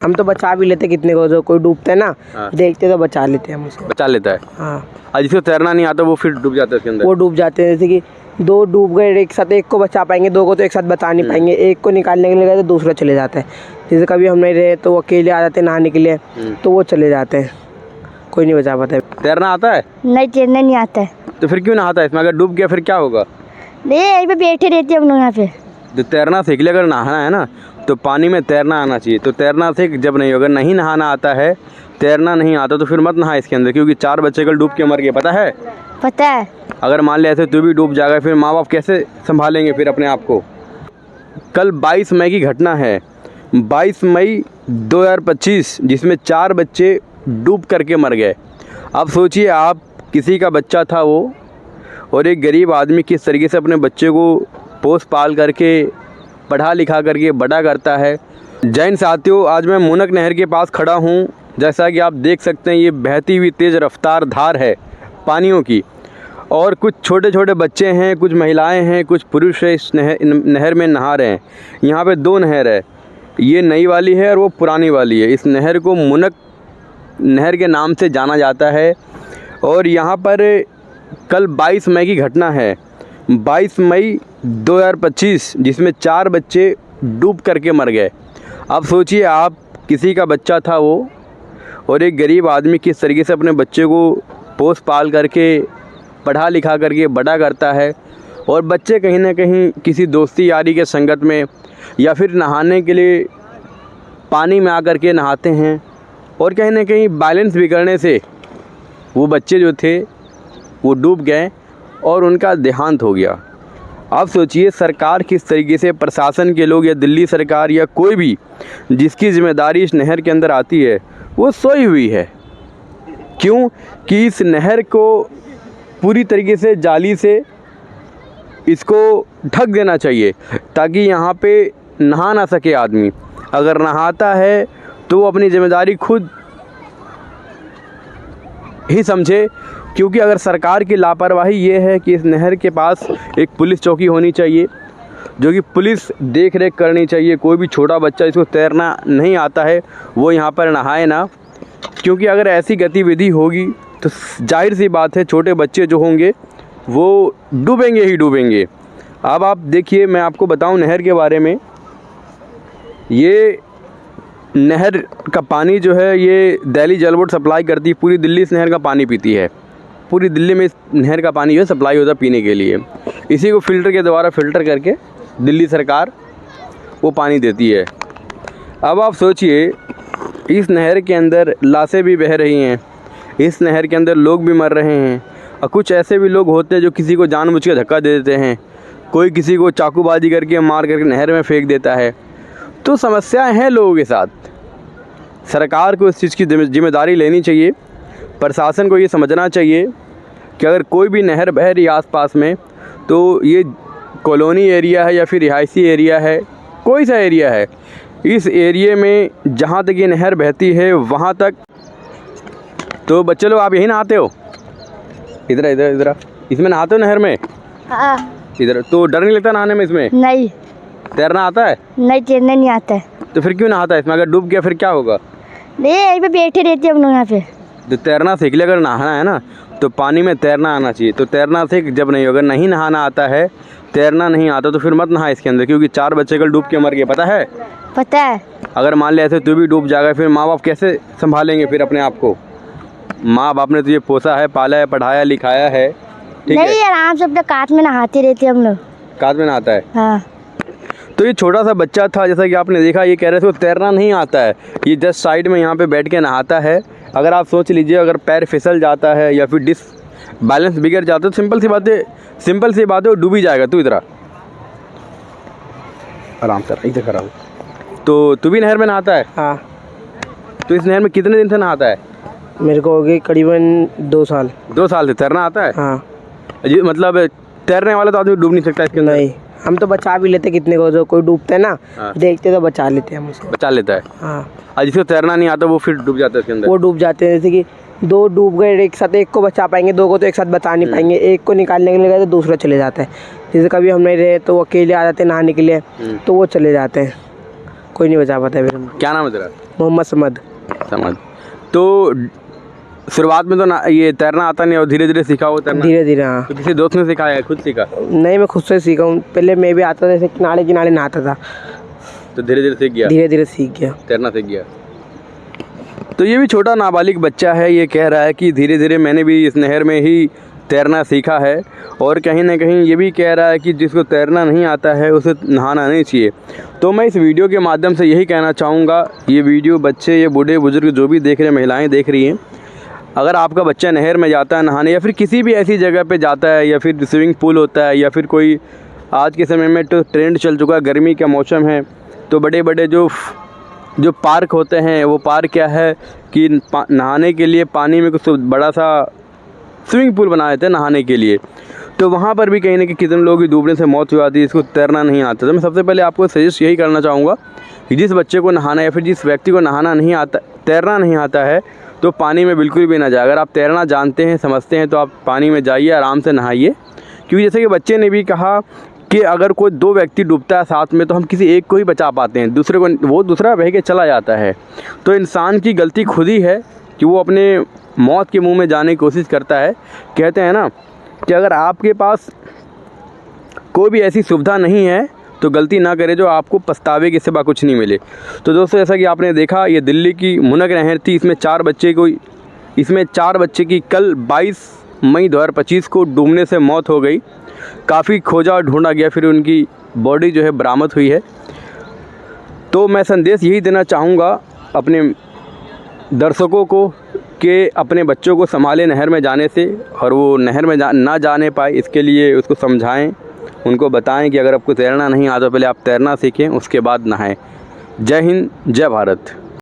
हम तो बचा भी लेते कितने को, जो कोई डूबता है ना देखते तो बचा लेते हैं हम उसको। बचा लेता है। हाँ, और जिसको तैरना नहीं आता वो फिर डूब जाता है उसके अंदर। वो डूब जाते हैं। जैसे कि दो डूब गए एक साथ, एक को बचा पाएंगे, दो को तो एक साथ बचा नहीं पाएंगे, एक को निकालने के लिए गए तो दूसरा चले जाता है। जैसे कभी हम नहीं रहे तो वो अकेले आ जाते हैं नहाने के लिए, तो वो चले जाते हैं, कोई नहीं बचा पाता है। तैरना आता है? नहीं, तैरना नहीं आता है। तो फिर क्यों नहाता है इसमें? अगर डूब गया फिर क्या होगा? नहीं, यहीं पे बैठे रहते हम लोग यहाँ पे। तो तैरना सीख ले, अगर नहाना है ना तो पानी में तैरना आना चाहिए। तो तैरना सीख जब नहीं होगा, नहीं नहाना आता है, तैरना नहीं आता तो फिर मत नहा इसके अंदर, क्योंकि 4 बच्चे कल डूब के मर गए, पता है? पता है। अगर मान ले ऐसे तू भी डूब जाएगा फिर माँ बाप कैसे संभालेंगे फिर अपने आप को? कल 22 मई की घटना है, 22 मई 2025, जिसमें 4 बच्चे डूब करके मर गए। अब सोचिए आप, किसी का बच्चा था वो, और एक गरीब आदमी किस तरीके से अपने बच्चे को पोस पाल करके पढ़ा लिखा करके बड़ा करता है। जैन साथियों, आज मैं मुनक नहर के पास खड़ा हूँ। जैसा कि आप देख सकते हैं ये बहती हुई तेज़ रफ्तार धार है पानियों की, और कुछ छोटे छोटे बच्चे हैं, कुछ महिलाएं हैं, कुछ पुरुष है इस नहर में नहा रहे हैं। यहाँ पे 2 नहर है, ये नई वाली है और वो पुरानी वाली है। इस नहर को मुनक नहर के नाम से जाना जाता है। और यहाँ पर कल 22 मई की घटना है, 22 मई 2025, जिसमें 4 बच्चे डूब करके मर गए। अब सोचिए आप, किसी का बच्चा था वो, और एक गरीब आदमी किस तरीके से अपने बच्चे को पोस पाल करके पढ़ा लिखा करके बड़ा करता है। और बच्चे कहीं ना कहीं किसी दोस्ती यारी के संगत में या फिर नहाने के लिए पानी में आकर के नहाते हैं, और कहीं ना कहीं बैलेंस बिगड़ने से वो बच्चे जो थे वो डूब गए और उनका देहांत हो गया। आप सोचिए सरकार किस तरीके से, प्रशासन के लोग या दिल्ली सरकार या कोई भी जिसकी जिम्मेदारी इस नहर के अंदर आती है, वो सोई हुई है। क्यों कि इस नहर को पूरी तरीके से जाली से इसको ढक देना चाहिए, ताकि यहाँ पे नहा ना सके आदमी। अगर नहाता है तो वो अपनी जिम्मेदारी खुद ही समझे, क्योंकि अगर सरकार की लापरवाही ये है कि इस नहर के पास एक पुलिस चौकी होनी चाहिए, जो कि पुलिस देख रेख करनी चाहिए। कोई भी छोटा बच्चा जिसको तैरना नहीं आता है वो यहाँ पर नहाए ना, क्योंकि अगर ऐसी गतिविधि होगी तो जाहिर सी बात है छोटे बच्चे जो होंगे वो डूबेंगे ही डूबेंगे। अब आप देखिए, मैं आपको बताऊं नहर के बारे में। ये नहर का पानी जो है ये दिल्ली जल बोर्ड सप्लाई करती है, पूरी दिल्ली इस नहर का पानी पीती है। पूरी दिल्ली में इस नहर का पानी जो है सप्लाई होता है पीने के लिए। इसी को फ़िल्टर के द्वारा फ़िल्टर करके दिल्ली सरकार वो पानी देती है। अब आप सोचिए, इस नहर के अंदर लाशें भी बह रही हैं, इस नहर के अंदर लोग भी मर रहे हैं, और कुछ ऐसे भी लोग होते हैं जो किसी को जानबूझ के धक्का दे देते हैं, कोई किसी को चाकूबाजी करके मार करके नहर में फेंक देता है। तो समस्याएं हैं लोगों के साथ। सरकार को इस चीज़ की जिम्मेदारी लेनी चाहिए। प्रशासन को ये समझना चाहिए कि अगर कोई भी नहर बह रही है आसपास में, तो ये कॉलोनी एरिया है या फिर रिहायशी एरिया है, कोई सा एरिया है, इस एरिए में जहाँ तक ये नहर बहती है वहाँ तक तो बच्चे लोग आप यहीं नहाते हो? इधर इधर इधर इसमें नहाते हो नहर में? हाँ। इधर तो डर नहीं लगता नहाने में इसमें? नहीं। तैरना आता है? नहीं, तैरना नहीं आता है। तो फिर क्यों नहाता है इसमें? अगर डूब गया फिर क्या होगा? नहीं, यहीं पे बैठे रहते हम लोग यहाँ पे। तो तैरना सीख ले, अगर नहाना है ना तो पानी में तैरना आना चाहिए। तो तैरना सीख जब नहीं होगा, नहीं नहाना आता है, तैरना नहीं आता तो फिर मत नहा इसके अंदर, क्योंकि 4 बच्चे कल डूब के मर गए, पता है? पता है। अगर मान ले ऐसे तू भी डूब जाएगा फिर माँ बाप कैसे संभालेंगे फिर अपने आप को? माँ बाप ने तुझे पोसा है, पाला है, पढ़ाया लिखाया है, ठीक है? नहीं, आराम से अपने कात में नहाते रहते हम लोग। कात में नहाता है? हाँ। तो ये छोटा सा बच्चा था, जैसा कि आपने देखा, ये कह रहे थे वो तैरना नहीं आता है, ये जस्ट साइड में यहाँ पे बैठ के नहाता है। अगर आप सोच लीजिए, अगर पैर फिसल जाता है या फिर बैलेंस बिगड़ जाता है तो सिंपल सी बात है वो डूब ही जाएगा। तू इधर आराम से इधर खड़ा हो। तो तू भी नहर में नहाता है? हाँ। तो इस नहर में कितने दिन से नहाता है? मेरे को हो गई करीबन 2 साल। 2 साल से तैरना आता है? हाँ। जी, मतलब तैरने वाला तो आदमी डूब नहीं सकता इसके अंदर? नहीं, हम तो बचा भी लेते कितने को, जो कोई डूबता है ना देखते तो बचा लेते हैं हम उसको। बचा लेता है। हाँ। और जिसको तैरना नहीं आता वो फिर डूब जाता है इसके अंदर? वो डूब जाते हैं। जैसे कि 2 डूब गए एक साथ, एक को बचा पाएंगे, 2 को तो एक साथ बचा नहीं पाएंगे, एक को निकालने के लिए गए तो दूसरा चले जाता है। जैसे कभी हम नहीं रहे तो वो अकेले आ जाते हैं नहाने के लिए, तो वो चले जाते हैं, कोई नहीं बचा पाता है फिर हमको। क्या नाम है तेरा? मोहम्मद समद। समझ। तो शुरुआत में तो ना ये तैरना आता नहीं और धीरे धीरे सीखा हो तैरना? धीरे धीरे हाँ। तो किसी दोस्त ने सिखाया है, खुद सीखा? नहीं, मैं खुद से सीखा हूँ। पहले मैं भी आता था, जैसे किनारे किनारे नहाता था, तो धीरे धीरे सीख गया, धीरे धीरे सीख गया। तैरना सीख गया। तो ये भी छोटा नाबालिग बच्चा है, ये कह रहा है कि धीरे धीरे मैंने भी इस नहर में ही तैरना सीखा है, और कहीं ना कहीं ये भी कह रहा है कि जिसको तैरना नहीं आता है उसे नहाना नहीं चाहिए। तो मैं इस वीडियो के माध्यम से यही कहना चाहूँगा, ये वीडियो बच्चे, ये बूढ़े बुजुर्ग जो भी देख रहे हैं, महिलाएं देख रही हैं, अगर आपका बच्चा नहर में जाता है नहाने या फिर किसी भी ऐसी जगह पे जाता है, या फिर स्विमिंग पूल होता है, या फिर कोई आज के समय में तो ट्रेंड चल चुका है, गर्मी का मौसम है, तो बड़े बड़े जो पार्क होते हैं, वो पार्क क्या है कि नहाने के लिए पानी में कुछ बड़ा सा स्विमिंग पूल बना देते हैं नहाने के लिए, तो वहाँ पर भी कहीं ना कहीं कितने लोगों की डूबने से मौत हो जाती है, इसको तैरना नहीं आता। तो मैं सबसे पहले आपको सजेस्ट यही करना चाहूँगा कि जिस बच्चे को नहाना या फिर जिस व्यक्ति को नहाना नहीं आता, तैरना नहीं आता है, तो पानी में बिल्कुल भी ना जाए। अगर आप तैरना जानते हैं, समझते हैं, तो आप पानी में जाइए, आराम से नहाइए। क्योंकि जैसे कि बच्चे ने भी कहा कि अगर कोई 2 व्यक्ति डूबता है साथ में, तो हम किसी एक को ही बचा पाते हैं, दूसरे को वो दूसरा बह के चला जाता है। तो इंसान की गलती खुद ही है कि वो अपने मौत के मुंह में जाने की कोशिश करता है। कहते हैं ना कि अगर आपके पास कोई भी ऐसी सुविधा नहीं है तो गलती ना करे जो आपको पछतावे के सिवा कुछ नहीं मिले। तो दोस्तों, जैसा कि आपने देखा, ये दिल्ली की मुनक नहर थी, इसमें 4 बच्चे की कल 22 मई 2025 को डूबने से मौत हो गई। काफ़ी खोजा और ढूंढा गया, फिर उनकी बॉडी जो है बरामद हुई है। तो मैं संदेश यही देना चाहूँगा अपने दर्शकों को कि अपने बच्चों को संभालें नहर में जाने से, और वो नहर में ना जाने पाए इसके लिए उसको समझाएं, उनको बताएं कि अगर आपको तैरना नहीं आता तो पहले आप तैरना सीखें, उसके बाद नहाएं। जय हिंद, जय भारत।